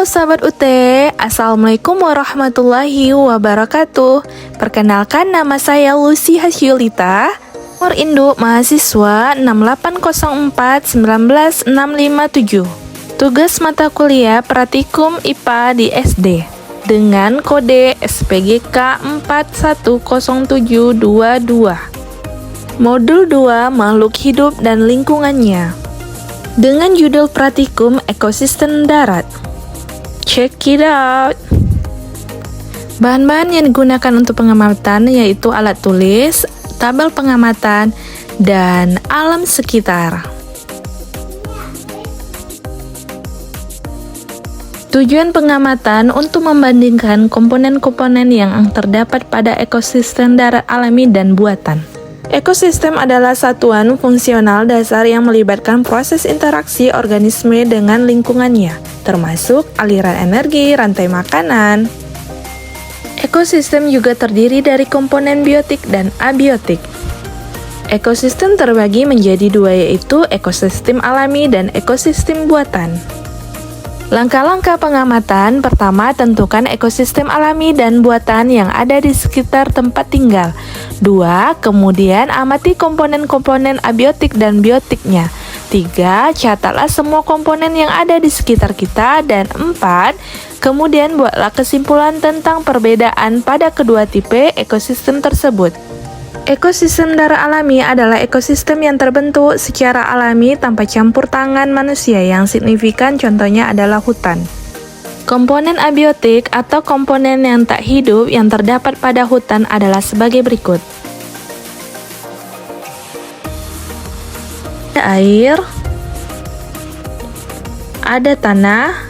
sahabat UT, Assalamualaikum warahmatullahi wabarakatuh. Perkenalkan, nama saya Lucy Hasyulita, nomor induk mahasiswa 680419657. Tugas mata kuliah Praktikum IPA di SD dengan kode SPGK 410722. Modul 2 Makhluk Hidup dan Lingkungannya dengan judul Praktikum Ekosistem Darat. Check it out. Bahan-bahan yang digunakan untuk pengamatan yaitu alat tulis, tabel pengamatan, dan alam sekitar. Tujuan pengamatan untuk membandingkan komponen-komponen yang terdapat pada ekosistem darat alami dan buatan. Ekosistem adalah satuan fungsional dasar yang melibatkan proses interaksi organisme dengan lingkungannya, termasuk aliran energi, rantai makanan. Ekosistem juga terdiri dari komponen biotik dan abiotik. Ekosistem terbagi menjadi dua, yaitu ekosistem alami dan ekosistem buatan. Langkah-langkah pengamatan: pertama, tentukan ekosistem alami dan buatan yang ada di sekitar tempat tinggal. 2. Kemudian amati komponen-komponen abiotik dan biotiknya. 3. Catatlah semua komponen yang ada di sekitar kita. Dan 4. Kemudian buatlah kesimpulan tentang perbedaan pada kedua tipe ekosistem tersebut. Ekosistem darat alami adalah ekosistem yang terbentuk secara alami tanpa campur tangan manusia yang signifikan, contohnya adalah hutan. Komponen abiotik atau komponen yang tak hidup yang terdapat pada hutan adalah sebagai berikut. Ada air, ada tanah,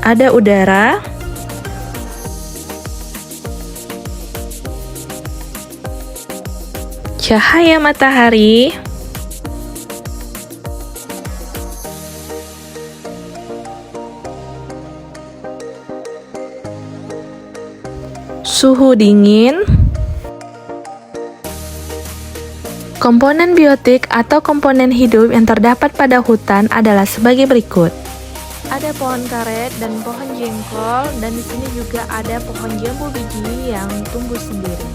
ada udara, cahaya matahari, suhu dingin. Komponen biotik atau komponen hidup yang terdapat pada hutan adalah sebagai berikut. Ada pohon karet dan pohon jengkol, dan di sini juga ada pohon jambu biji yang tumbuh sendiri,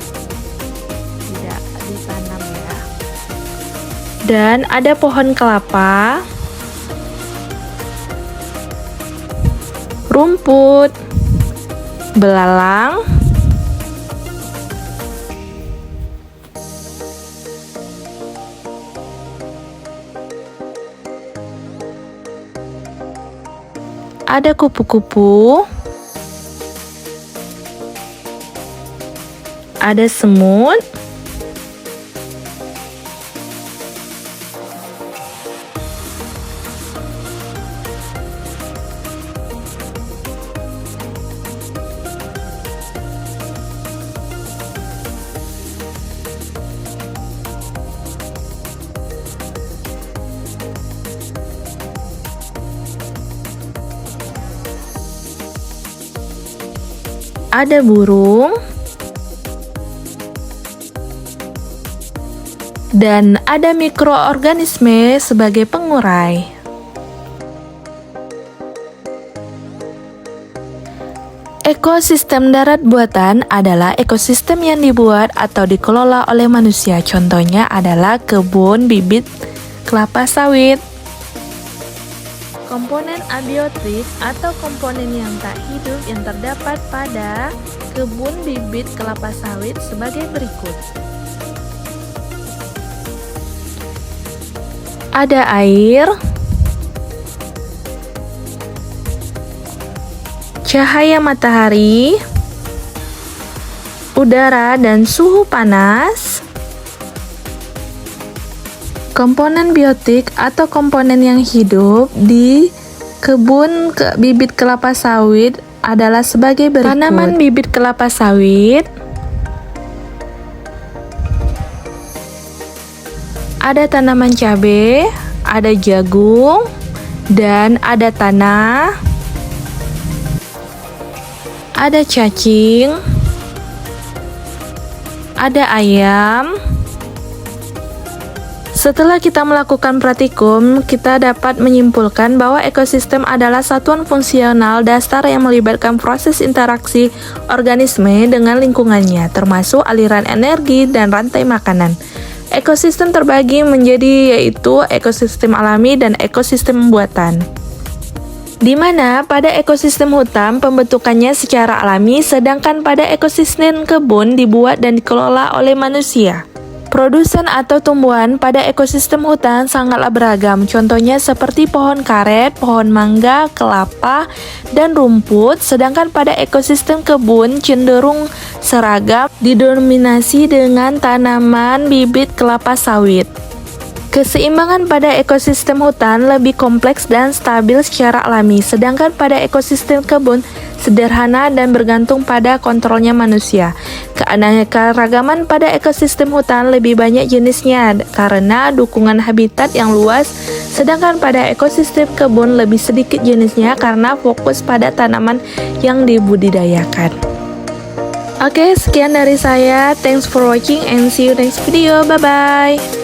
tidak ditanam ya. Dan ada pohon kelapa, rumput, belalang, ada kupu-kupu, ada semut, ada burung, dan ada mikroorganisme sebagai pengurai. Ekosistem darat buatan adalah ekosistem yang dibuat atau dikelola oleh manusia. Contohnya adalah kebun bibit kelapa sawit. Komponen abiotik atau komponen yang tak hidup yang terdapat pada kebun bibit kelapa sawit sebagai berikut. Ada air, cahaya matahari, udara dan suhu panas. Komponen biotik atau komponen yang hidup di kebun bibit kelapa sawit adalah sebagai berikut. Tanaman bibit kelapa sawit, ada tanaman cabai, ada jagung, dan ada tanah, ada cacing, ada ayam. Setelah kita melakukan praktikum, kita dapat menyimpulkan bahwa ekosistem adalah satuan fungsional dasar yang melibatkan proses interaksi organisme dengan lingkungannya, termasuk aliran energi dan rantai makanan. Ekosistem terbagi menjadi yaitu ekosistem alami dan ekosistem buatan. Di mana pada ekosistem hutan pembentukannya secara alami, sedangkan pada ekosistem kebun dibuat dan dikelola oleh manusia. Produsen atau tumbuhan pada ekosistem hutan sangatlah beragam, contohnya seperti pohon karet, pohon mangga, kelapa, dan rumput, sedangkan pada ekosistem kebun cenderung seragam, didominasi dengan tanaman bibit kelapa sawit. Keseimbangan pada ekosistem hutan lebih kompleks dan stabil secara alami, sedangkan pada ekosistem kebun sederhana dan bergantung pada kontrolnya manusia. Keanekaragaman pada ekosistem hutan lebih banyak jenisnya karena dukungan habitat yang luas, sedangkan pada ekosistem kebun lebih sedikit jenisnya karena fokus pada tanaman yang dibudidayakan. Oke, sekian dari saya. Thanks for watching and see you next video. Bye-bye.